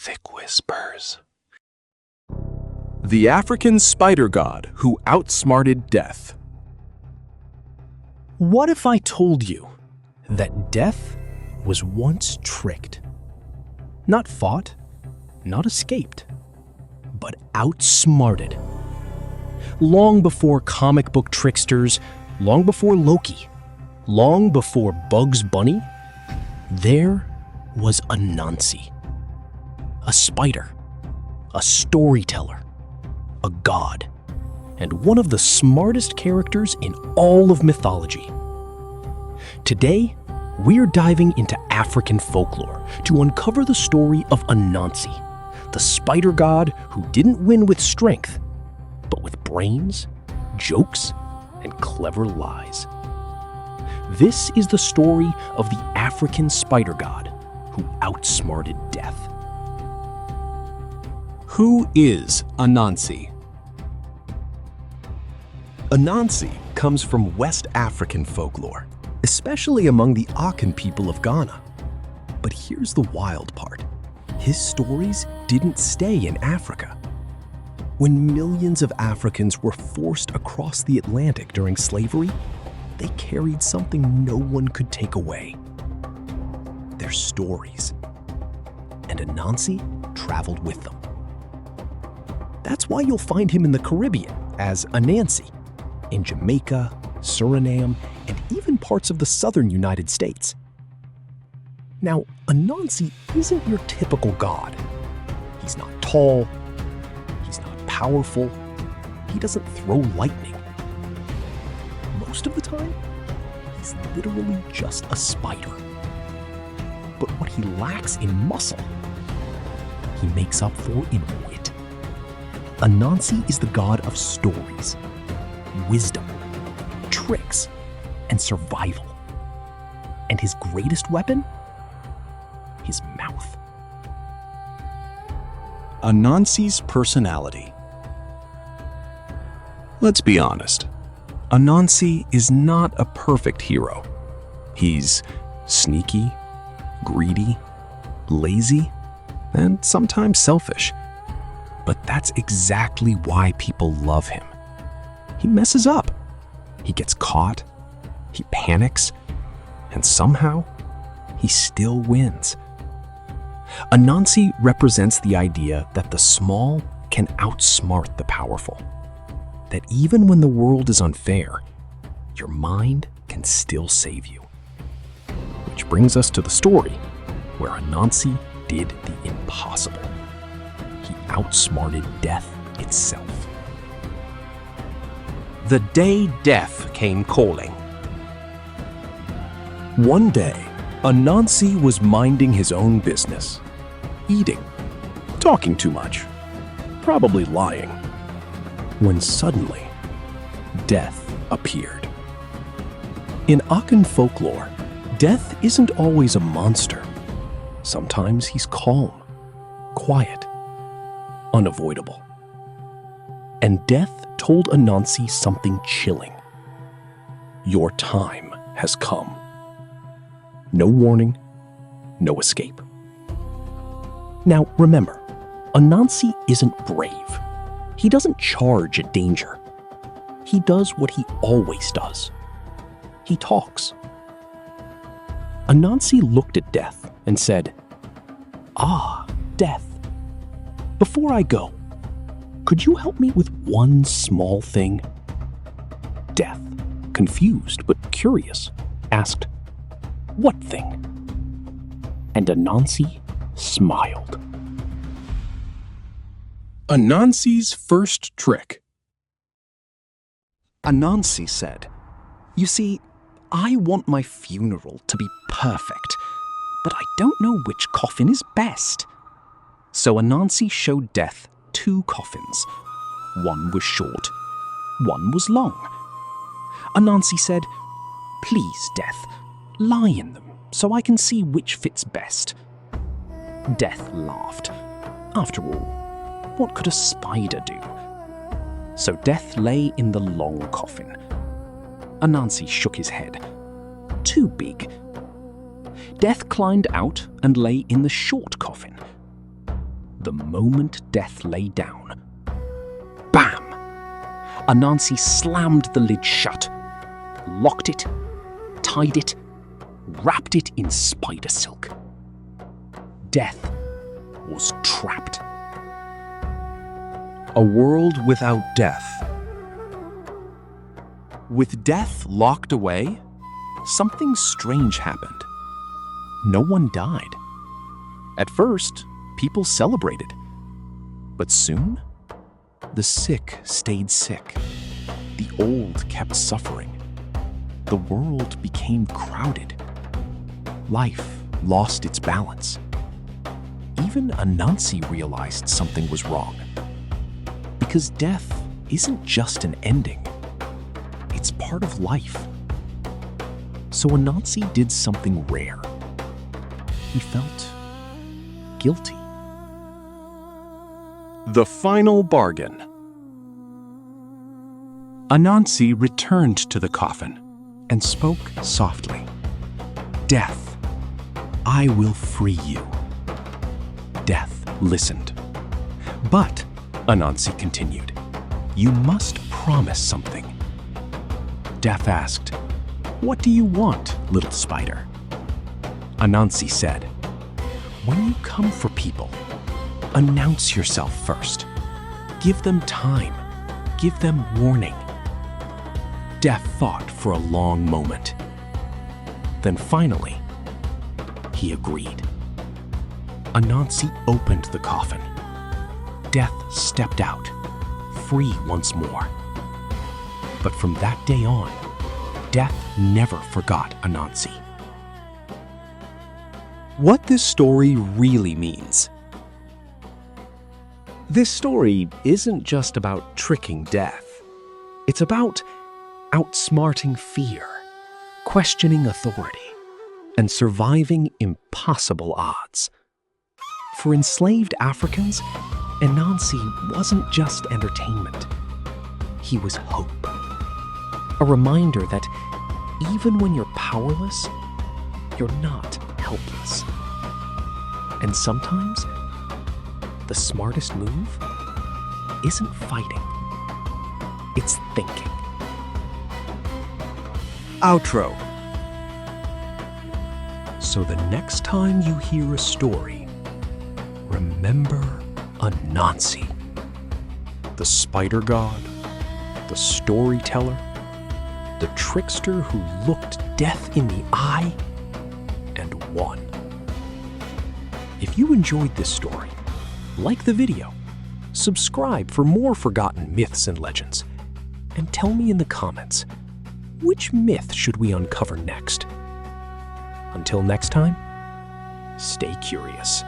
thick whispers. The African spider god who outsmarted death. What if I told you that death was once tricked? Not fought, not escaped, but outsmarted. Long before comic book tricksters, long before Loki, long before Bugs Bunny, there was Anansi. A spider, a storyteller, a god, and one of the smartest characters in all of mythology. Today, we're diving into African folklore to uncover the story of Anansi, the spider god who didn't win with strength, but with brains, jokes, and clever lies. This is the story of the African spider god who outsmarted death. Who is Anansi? Anansi comes from West African folklore, especially among the Akan people of Ghana. But here's the wild part. His stories didn't stay in Africa. When millions of Africans were forced across the Atlantic during slavery, they carried something no one could take away: their stories. And Anansi traveled with them. That's why you'll find him in the Caribbean as Anansi, in Jamaica, Suriname, and even parts of the southern United States. Now, Anansi isn't your typical god. He's not tall, he's not powerful, he doesn't throw lightning. Most of the time, he's literally just a spider. But what he lacks in muscle, he makes up for in wit. Anansi is the god of stories, wisdom, tricks, and survival. And his greatest weapon? His mouth. Anansi's personality. Let's be honest. Anansi is not a perfect hero. He's sneaky, greedy, lazy, and sometimes selfish. But that's exactly why people love him. He messes up. He gets caught. He panics. And somehow, he still wins. Anansi represents the idea that the small can outsmart the powerful. That even when the world is unfair, your mind can still save you. Which brings us to the story where Anansi did the impossible. He outsmarted death itself. The day death came calling. One day, Anansi was minding his own business, eating, talking too much, probably lying, when suddenly, death appeared. In Akan folklore, death isn't always a monster. Sometimes he's calm, quiet, unavoidable. And death told Anansi something chilling. Your time has come. No warning, no escape. Now remember, Anansi isn't brave. He doesn't charge at danger. He does what he always does. He talks. Anansi looked at Death and said, "Ah, Death, before I go, could you help me with one small thing?" Death, confused but curious, asked, "What thing?" And Anansi smiled. Anansi's first trick. Anansi said, "You see, I want my funeral to be perfect, but I don't know which coffin is best." So Anansi showed Death 2 coffins. One was short, one was long. Anansi said, "Please, Death, lie in them so I can see which fits best." Death laughed. After all, what could a spider do? So Death lay in the long coffin. Anansi shook his head. Too big. Death climbed out and lay in the short coffin. the moment Death lay down. Bam! Anansi slammed the lid shut, locked it, tied it, wrapped it in spider silk. Death was trapped. A world without death. With death locked away, something strange happened. No one died. At first, people celebrated. But soon, the sick stayed sick. The old kept suffering. The world became crowded. Life lost its balance. Even Anansi realized something was wrong. Because death isn't just an ending. It's part of life. So Anansi did something rare. He felt guilty. The final bargain. Anansi returned to the coffin and spoke softly. "Death, I will free you." Death listened. "But," Anansi continued, "you must promise something." Death asked, "What do you want, little spider?" Anansi said, "When you come for people, announce yourself first. Give them time. Give them warning." Death thought for a long moment. Then finally, he agreed. Anansi opened the coffin. Death stepped out, free once more. But from that day on, Death never forgot Anansi. What this story really means. This story isn't just about tricking death. It's about outsmarting fear, questioning authority, and surviving impossible odds. For enslaved Africans, Anansi wasn't just entertainment. He was hope. A reminder that even when you're powerless, you're not helpless. And sometimes, the smartest move isn't fighting, it's thinking. Outro. So the next time you hear a story, remember Anansi, the spider god, the storyteller, the trickster who looked death in the eye and won. If you enjoyed this story, like the video, subscribe for more forgotten myths and legends, and tell me in the comments, which myth should we uncover next? Until next time, stay curious.